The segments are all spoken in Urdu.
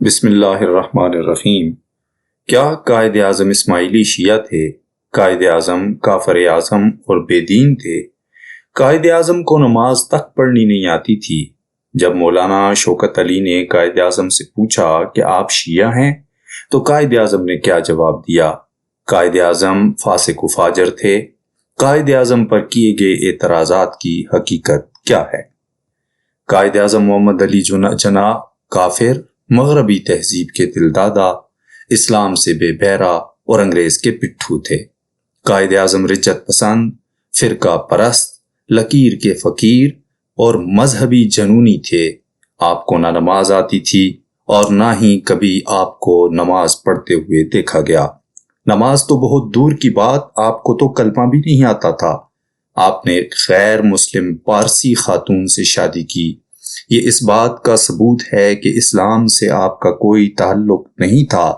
بسم اللہ الرحمن الرحیم۔ کیا قائد اعظم اسماعیلی شیعہ تھے؟ قائد اعظم کافر اعظم اور بے دین تھے۔ قائد اعظم کو نماز تک پڑھنی نہیں آتی تھی۔ جب مولانا شوکت علی نے قائد اعظم سے پوچھا کہ آپ شیعہ ہیں تو قائد اعظم نے کیا جواب دیا؟ قائد اعظم فاسق و فاجر تھے۔ قائد اعظم پر کیے گئے اعتراضات کی حقیقت کیا ہے؟ قائد اعظم محمد علی جناح کافر، مغربی تہذیب کے دل دادا، اسلام سے بے بہرا اور انگریز کے پٹھو تھے۔ قائد اعظم رجت پسند، فرقہ پرست، لکیر کے فقیر اور مذہبی جنونی تھے۔ آپ کو نہ نماز آتی تھی اور نہ ہی کبھی آپ کو نماز پڑھتے ہوئے دیکھا گیا۔ نماز تو بہت دور کی بات، آپ کو تو کلمہ بھی نہیں آتا تھا۔ آپ نے ایک غیر مسلم پارسی خاتون سے شادی کی۔ یہ اس بات کا ثبوت ہے کہ اسلام سے آپ کا کوئی تعلق نہیں تھا۔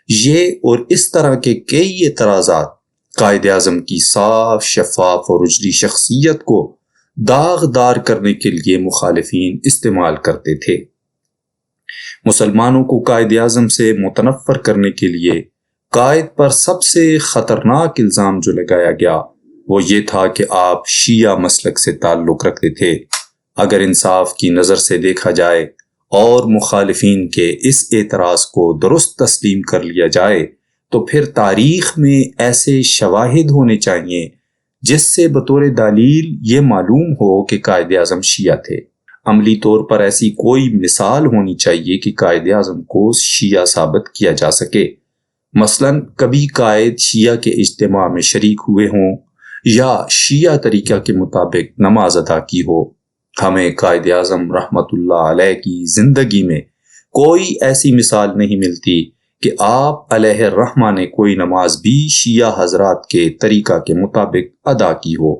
یہ اور اس طرح کے کئی اعتراضات قائد اعظم کی صاف، شفاف اور اجلی شخصیت کو داغدار کرنے کے لیے مخالفین استعمال کرتے تھے۔ مسلمانوں کو قائد اعظم سے متنفر کرنے کے لیے قائد پر سب سے خطرناک الزام جو لگایا گیا وہ یہ تھا کہ آپ شیعہ مسلک سے تعلق رکھتے تھے۔ اگر انصاف کی نظر سے دیکھا جائے اور مخالفین کے اس اعتراض کو درست تسلیم کر لیا جائے تو پھر تاریخ میں ایسے شواہد ہونے چاہیے جس سے بطور دلیل یہ معلوم ہو کہ قائد اعظم شیعہ تھے۔ عملی طور پر ایسی کوئی مثال ہونی چاہیے کہ قائد اعظم کو شیعہ ثابت کیا جا سکے۔ مثلا کبھی قائد شیعہ کے اجتماع میں شریک ہوئے ہوں یا شیعہ طریقہ کے مطابق نماز ادا کی ہو۔ ہمیں قائد اعظم رحمت اللہ علیہ کی زندگی میں کوئی ایسی مثال نہیں ملتی کہ آپ علیہ الرحمہ نے کوئی نماز بھی شیعہ حضرات کے طریقہ کے مطابق ادا کی ہو۔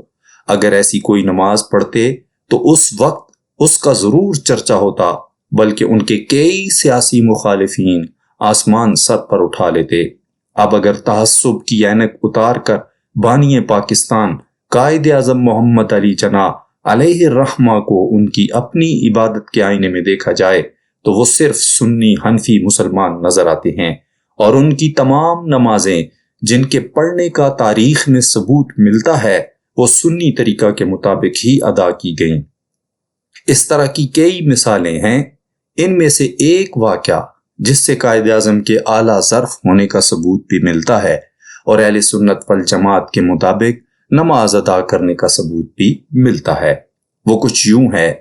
اگر ایسی کوئی نماز پڑھتے تو اس وقت اس کا ضرور چرچا ہوتا، بلکہ ان کے کئی سیاسی مخالفین آسمان سر پر اٹھا لیتے۔ اب اگر تعصب کی عینک اتار کر بانی پاکستان قائد اعظم محمد علی جناح علیہ الرحمہ کو ان کی اپنی عبادت کے آئینے میں دیکھا جائے تو وہ صرف سنی حنفی مسلمان نظر آتے ہیں، اور ان کی تمام نمازیں جن کے پڑھنے کا تاریخ میں ثبوت ملتا ہے وہ سنی طریقہ کے مطابق ہی ادا کی گئیں۔ اس طرح کی کئی مثالیں ہیں۔ ان میں سے ایک واقعہ جس سے قائد اعظم کے اعلیٰ ظرف ہونے کا ثبوت بھی ملتا ہے اور اہل سنت والجماعت کے مطابق نماز ادا کرنے کا ثبوت بھی ملتا ہے، وہ کچھ یوں ہے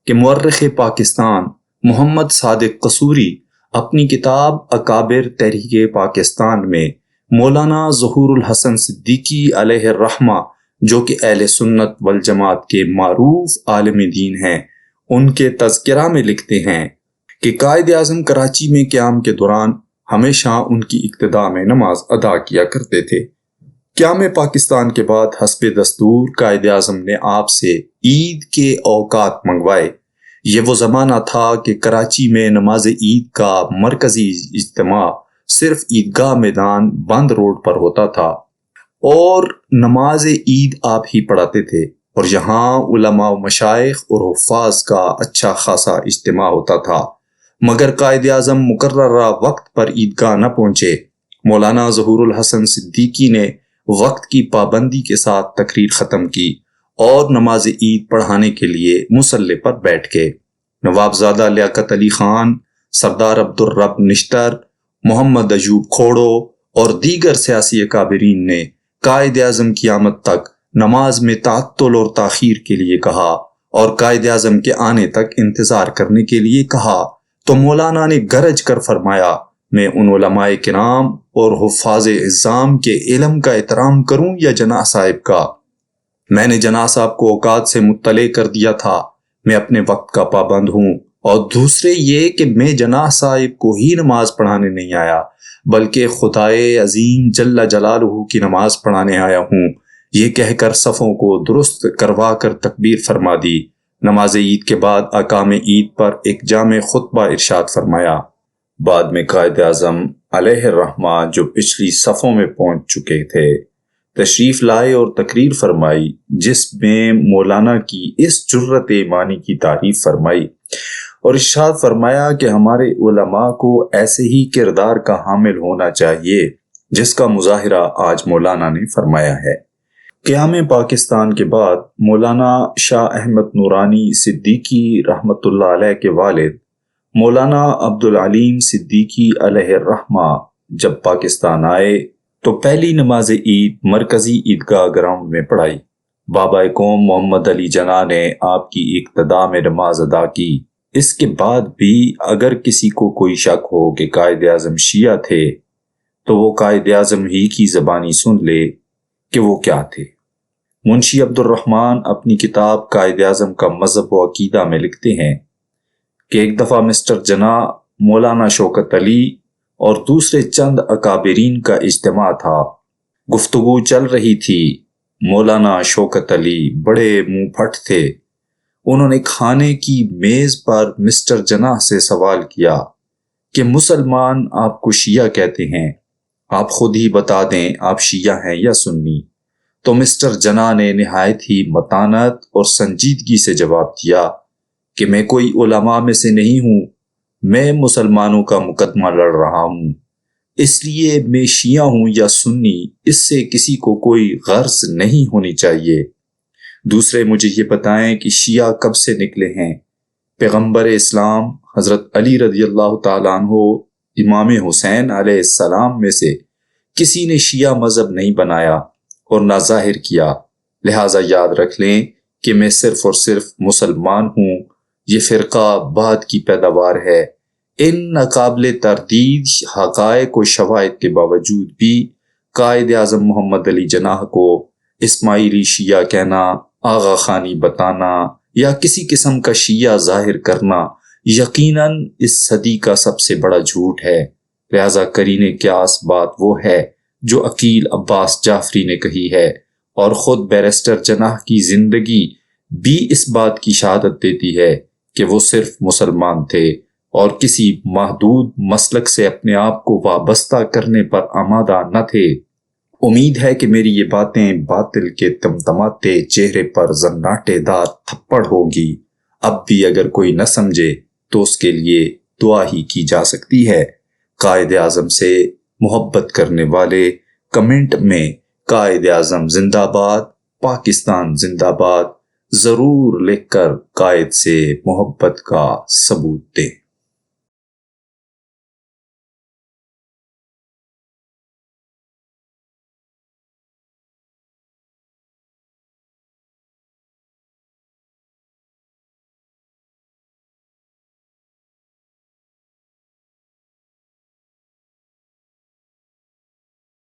کہ مورخ پاکستان محمد صادق قصوری اپنی کتاب اکابر تحریک پاکستان میں مولانا ظہور الحسن صدیقی علیہ الرحمہ جو کہ اہل سنت والجماعت کے معروف عالم دین ہیں، ان کے تذکرہ میں لکھتے ہیں کہ قائد اعظم کراچی میں قیام کے دوران ہمیشہ ان کی ابتدا میں نماز ادا کیا کرتے تھے۔ قیام پاکستان کے بعد حسب دستور قائد اعظم نے آپ سے عید کے اوقات منگوائے۔ یہ وہ زمانہ تھا کہ کراچی میں نماز عید کا مرکزی اجتماع صرف عیدگاہ میدان بند روڈ پر ہوتا تھا اور نماز عید آپ ہی پڑھاتے تھے، اور یہاں علماء و مشائخ اور حفاظ کا اچھا خاصا اجتماع ہوتا تھا۔ مگر قائد اعظم مقررہ وقت پر عیدگاہ نہ پہنچے۔ مولانا ظہور الحسن صدیقی نے وقت کی پابندی کے ساتھ تقریر ختم کی اور نماز عید پڑھانے کے لیے مصلی پر بیٹھ گئے۔ نوابزادہ لیاقت علی خان، سردار عبدالرب نشتر، محمد ایوب کھوڑو اور دیگر سیاسی اکابرین نے قائد اعظم کی آمد تک نماز میں تعطل اور تاخیر کے لیے کہا اور قائد اعظم کے آنے تک انتظار کرنے کے لیے کہا، تو مولانا نے گرج کر فرمایا، میں ان علماء کرام اور حفاظ اعظام کے علم کا احترام کروں یا جناح صاحب کا؟ میں نے جناح صاحب کو اوقات سے مطلع کر دیا تھا، میں اپنے وقت کا پابند ہوں، اور دوسرے یہ کہ میں جناح صاحب کو ہی نماز پڑھانے نہیں آیا بلکہ خدائے عظیم جل جلالہ کی نماز پڑھانے آیا ہوں۔ یہ کہہ کر صفوں کو درست کروا کر تکبیر فرما دی۔ نماز عید کے بعد اقام عید پر ایک جامع خطبہ ارشاد فرمایا۔ بعد میں قائد اعظم علیہ الرحمہ جو پچھلی صفوں میں پہنچ چکے تھے تشریف لائے اور تقریر فرمائی، جس میں مولانا کی اس جرت ایمانی کی تعریف فرمائی اور ارشاد فرمایا کہ ہمارے علماء کو ایسے ہی کردار کا حامل ہونا چاہیے جس کا مظاہرہ آج مولانا نے فرمایا ہے۔ قیام پاکستان کے بعد مولانا شاہ احمد نورانی صدیقی رحمۃ اللہ علیہ کے والد مولانا عبدالعلیم صدیقی علیہ الرحمہ جب پاکستان آئے تو پہلی نماز عید مرکزی عیدگاہ گراؤنڈ میں پڑھائی۔ بابا قوم محمد علی جناح نے آپ کی اقتداء میں نماز ادا کی۔ اس کے بعد بھی اگر کسی کو کوئی شک ہو کہ قائد اعظم شیعہ تھے تو وہ قائد اعظم ہی کی زبانی سن لے کہ وہ کیا تھے۔ منشی عبد الرحمن اپنی کتاب قائد اعظم کا مذہب و عقیدہ میں لکھتے ہیں کہ ایک دفعہ مسٹر جناح، مولانا شوکت علی اور دوسرے چند اکابرین کا اجتماع تھا۔ گفتگو چل رہی تھی۔ مولانا شوکت علی بڑے منہ پھٹ تھے۔ انہوں نے کھانے کی میز پر مسٹر جناح سے سوال کیا کہ مسلمان آپ کو شیعہ کہتے ہیں، آپ خود ہی بتا دیں آپ شیعہ ہیں یا سنی۔ تو مسٹر جناح نے نہایت ہی متانت اور سنجیدگی سے جواب دیا کہ میں کوئی علماء میں سے نہیں ہوں، میں مسلمانوں کا مقدمہ لڑ رہا ہوں، اس لیے میں شیعہ ہوں یا سنی اس سے کسی کو کوئی غرض نہیں ہونی چاہیے۔ دوسرے مجھے یہ بتائیں کہ شیعہ کب سے نکلے ہیں؟ پیغمبر اسلام حضرت علی رضی اللہ تعالیٰ عنہ امام حسین علیہ السلام میں سے کسی نے شیعہ مذہب نہیں بنایا اور نہ ظاہر کیا، لہٰذا یاد رکھ لیں کہ میں صرف اور صرف مسلمان ہوں، یہ فرقہ بعد کی پیداوار ہے۔ ان ناقابل تردید حقائق و شواہد کے باوجود بھی قائد اعظم محمد علی جناح کو اسماعیلی شیعہ کہنا، آغا خانی بتانا یا کسی قسم کا شیعہ ظاہر کرنا یقیناً اس صدی کا سب سے بڑا جھوٹ ہے۔ لہذا قرین قیاس بات وہ ہے جو عقیل عباس جعفری نے کہی ہے، اور خود بیرسٹر جناح کی زندگی بھی اس بات کی شہادت دیتی ہے کہ وہ صرف مسلمان تھے اور کسی محدود مسلک سے اپنے آپ کو وابستہ کرنے پر آمادہ نہ تھے۔ امید ہے کہ میری یہ باتیں باطل کے تمتماتے چہرے پر زناٹے دار تھپڑ ہوگی۔ اب بھی اگر کوئی نہ سمجھے تو اس کے لیے دعا ہی کی جا سکتی ہے۔ قائد اعظم سے محبت کرنے والے کمنٹ میں قائد اعظم زندہ باد، پاکستان زندہ باد ضرور لکھ کر قائد سے محبت کا ثبوت دیں۔